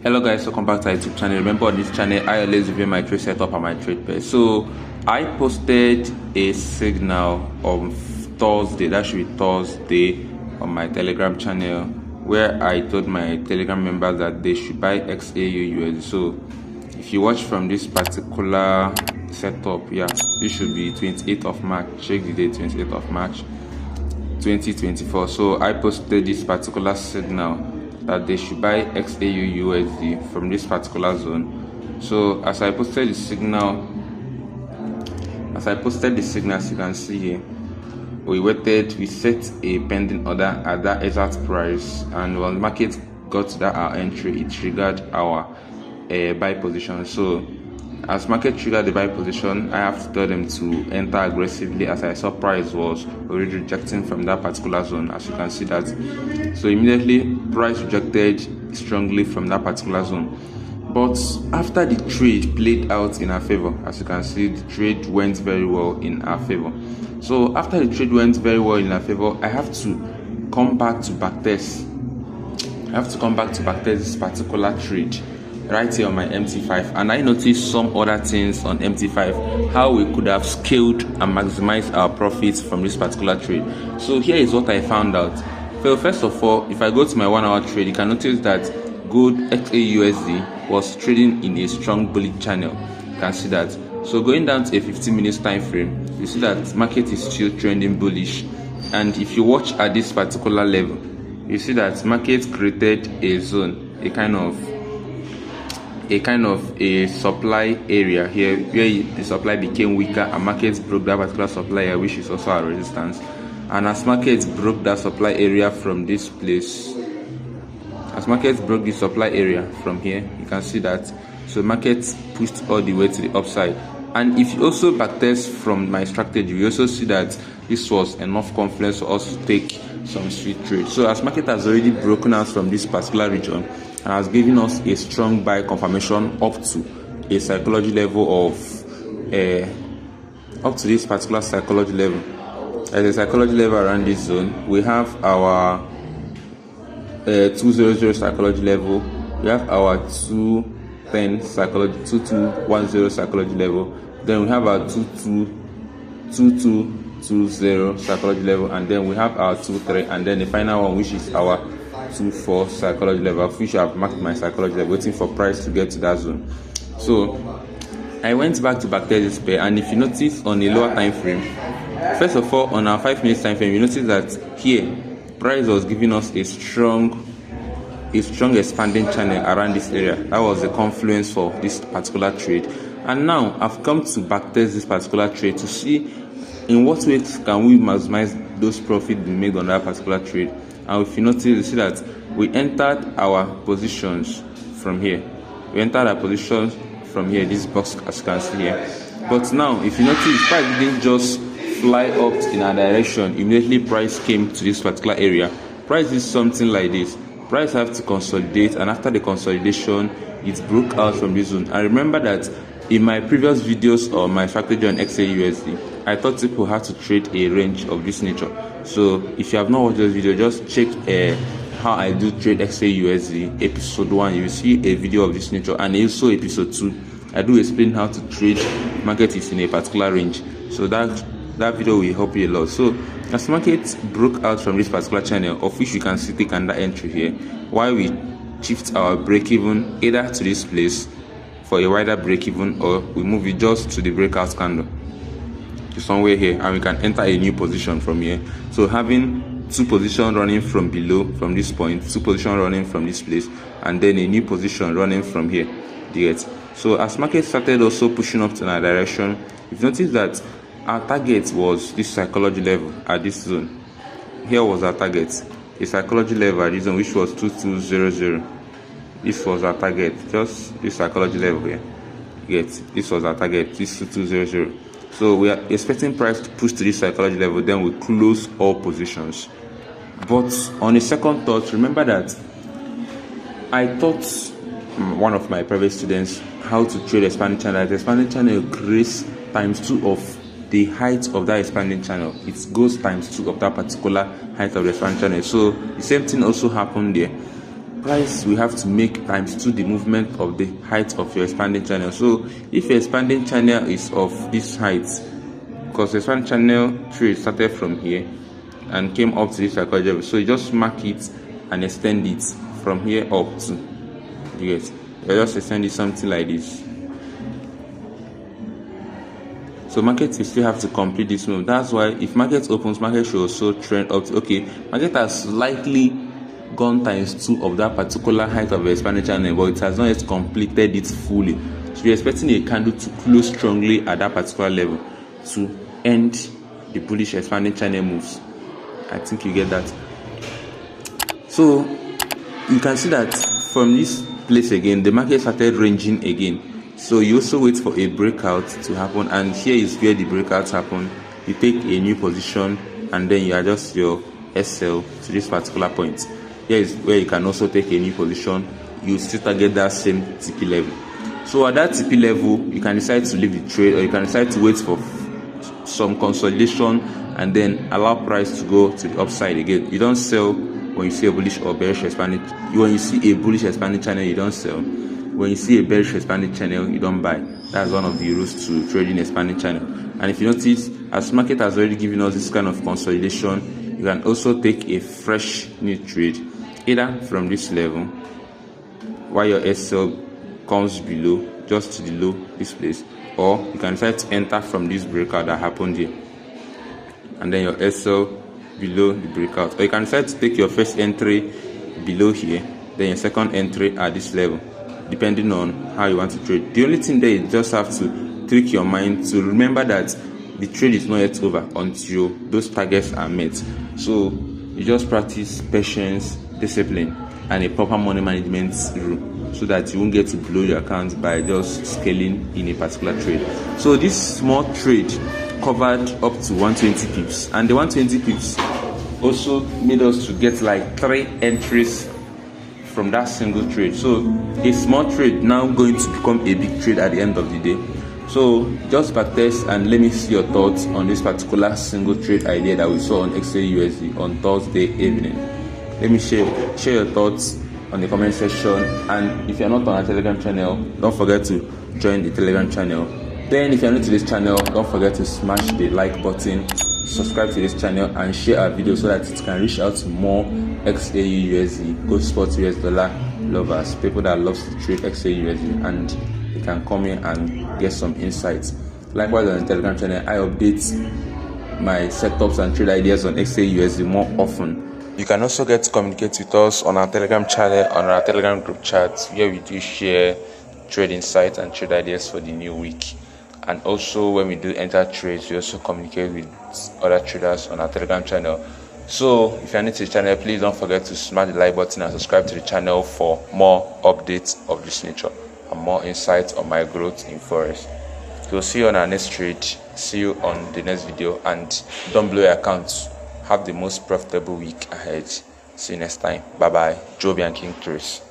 Hello guys, welcome back to our YouTube channel. Remember, on this channel I always review my trade setup and my trade pair. So I posted a signal on Thursday, that should be Thursday, on my Telegram channel, where I told my Telegram members that they should buy XAUUSD. So if you watch from this particular setup, yeah, this should be 28th of March. Check the date, 28th of March 2024. So I posted this particular signal that they should buy XAUUSD from this particular zone. So as I posted the signal, as you can see here, we set a pending order at that exact price, and when the market got to that our entry, it triggered our buy position. So as market triggered the buy position, I have to tell them to enter aggressively, as I saw price was already rejecting from that particular zone, as you can see that. So immediately price rejected strongly from that particular zone, but after the trade played out in our favor, as you can see, the trade went very well in our favor. So after the trade went very well in our favor, I have to come back to backtest. This particular trade right here on my MT5, and I noticed some other things on MT5, how we could have scaled and maximized our profits from this particular trade. So here is what I found out. So first of all, if I go to my 1 hour trade, you can notice that gold XAUUSD was trading in a strong bullish channel. You can see that. So going down to a 15 minutes time frame, you see that market is still trending bullish. And if you watch at this particular level, you see that market created a zone, a kind of a supply area here, where the supply became weaker and markets broke that particular supply area, which is also a resistance. And as markets broke that supply area from this place, as markets broke the supply area from here, you can see that. So markets pushed all the way to the upside. And if you also backtest from my strategy, you also see that this was enough confidence for us to take some sweet trade. So as market has already broken out from this particular region and has given us a strong buy confirmation up to a psychology level of up to this particular psychology level. At a psychology level around this zone, we have our 200 psychology level, we have our 210 psychology, 2210 psychology level, then we have our 2220 psychology level, and then we have our 23, and then the final one, which is our 24 psychology level, which I have marked my psychology level, waiting for price to get to that zone. So I went back to backtest this pair, and if you notice on a lower time frame, first of all, on our 5 minutes time frame, you notice that here price was giving us a strong expanding channel around this area. That was the confluence for this particular trade. And now I've come to backtest this particular trade to see in what ways can we maximize those profits we made on that particular trade. And if you notice, you see that we entered our positions from here. This box, as you can see here. But now if you notice, price didn't just fly up in our direction. Immediately price came to this particular area. Price is something like this. Price have to consolidate, and after the consolidation, it broke out from this zone. I remember that in my previous videos on my strategy on XAUUSD, I thought people had to trade a range of this nature. So if you have not watched this video, just check how I do trade XAUUSD episode 1. You will see a video of this nature, and also episode 2, I do explain how to trade market is in a particular range. So that video will help you a lot. So as market broke out from this particular channel, of which you can see take under entry here, while we shift our break even either to this place for a wider break even, or we move it just to the breakout candle to somewhere here, and we can enter a new position from here. So having 2 positions running from below, from this point, 2 positions running from this place, and then a new position running from here. So as market started also pushing up to our direction, you've noticed that our target was this psychology level at this zone. Here was our target, a psychology level at this zone, which was 2200. This was our target, just this psychology level here. This was our target, this 2200. So we are expecting price to push to this psychology level, then we close all positions. But on a second thought, remember that I taught one of my private students how to trade expanding channel. The expanding channel creates ×2 of the height of that expanding channel. It goes ×2 of that particular height of the expanding channel. So the same thing also happened there. price will have to make ×2 the movement of the height of your expanding channel. So if your expanding channel is of this height, because the expanding channel trade started from here and came up to this level, so you just mark it and extend it from here up to, yes, you just extend it something like this. So market will still have to complete this move. That's why if market opens, market should also trend up to, okay, market has slightly gone ×2 of that particular height of the expanding channel, but it has not yet completed it fully. So you're expecting a candle to close strongly at that particular level to end the bullish expanding channel moves. I think you get that. So you can see that from this place again, the market started ranging again. So you also wait for a breakout to happen, and here is where the breakouts happen. You take a new position and then you adjust your SL to this particular point. Here is where you can also take a new position. You still target that same TP level. So at that TP level, you can decide to leave the trade, or you can decide to wait for some consolidation and then allow price to go to the upside again. You don't sell when you see a bullish or bearish expanding. When you see a bullish expanding channel, you don't sell. When you see a bearish expanding channel, you don't buy. That's one of the rules to trading expanding channel. And if you notice, as market has already given us this kind of consolidation, you can also take a fresh new trade, either from this level, while your SL comes below, just to the low, this place, or you can decide to enter from this breakout that happened here, and then your SL below the breakout, or you can decide to take your first entry below here, then your second entry at this level, depending on how you want to trade. The only thing there, you just have to trick your mind to remember that the trade is not yet over until those targets are met. So you just practice patience, discipline, and a proper money management rule, so that you won't get to blow your account by just scaling in a particular trade. So this small trade covered up to 120 pips, and the 120 pips also made us to get like 3 entries from that single trade. So a small trade now going to become a big trade at the end of the day. So just backtest and let me see your thoughts on this particular single trade idea that we saw on XAUUSD on Thursday evening. Let me share your thoughts on the comment section, and if you're not on our Telegram channel, don't forget to join the Telegram channel. Then if you're new to this channel, don't forget to smash the like button, subscribe to this channel, and share our video so that it can reach out to more XAUUSD, Gold Spot US dollar lovers, people that love to trade XAUUSD, and they can come in and get some insights. Likewise, on the Telegram channel, I update my setups and trade ideas on XAUUSD more often. You can also get to communicate with us on our Telegram channel, on our Telegram group chat, where we do share trade insights and trade ideas for the new week. And also when we do enter trades, we also communicate with other traders on our Telegram channel. So if you're new to the channel, please don't forget to smash the like button and subscribe to the channel for more updates of this nature and more insights on my growth in Forex. So see you on our next trade, see you on the next video, and don't blow your accounts. Have the most profitable week ahead. See you next time. Bye bye. Jovianking trades.